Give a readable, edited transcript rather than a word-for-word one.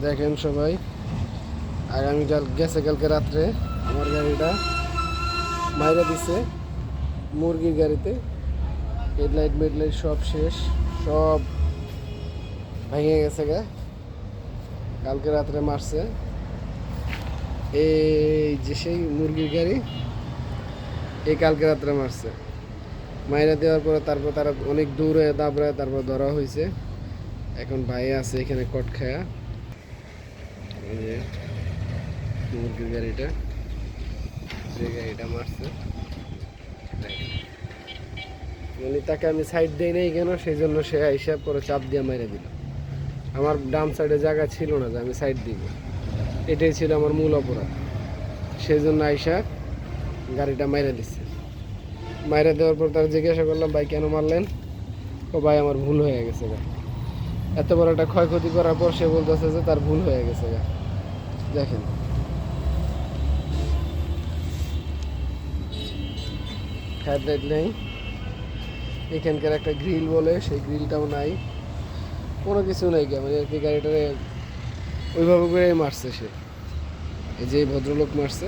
দেখেন সবাই, আগামীকাল গেছে কালকে রাত্রে আমার গাড়িটা মাইরা দিছে মুরগির গাড়িতে। হেডলাইট মেডলাইট সব শেষ, সব ভেঙে গেছে গা। কালকে রাত্রে মারছে এই যে সেই মুরগির গাড়ি, এই কালকে রাত্রে মারছে। মাইরা দেওয়ার পরে তারপর তারা অনেক দূরে দাবড়ায় তারপর ধরা হয়েছে। এখন ভাই আছে এখানে কট খায়া। এই যে মুরগির গাড়িটা, যে গাড়িটা মারছে, মানে তাকে আমি সাইড দিই নাই কেন, সেই জন্য সে আইসা পরে চাপ দিয়ে মেরে দিল। আমার ডান সাইডে জায়গা ছিল না যে আমি সাইড দিব, এটাই ছিল আমার মূল অপরাধ। সেই জন্য আইসা গাড়িটা মাইরা দিচ্ছে। মাইরা দেওয়ার পর তার জিজ্ঞাসা করলাম, ভাই কেন মারলেন? ও ভাই আমার ভুল হয়ে গেছে গা। এত বড় একটা ক্ষয়ক্ষতি করার পর সে বলতেছে যে তার ভুল হয়ে গেছে গা। দেখেন, হেডলাইট নেই, এখানকার একটা গ্রিল বলে সেই গ্রিলটাও নাই, কোনো কিছু নাই। মানে আর কি গাড়িটারে ওইভাবে করে মারছে সে, এই যে ভদ্রলোক মারছে।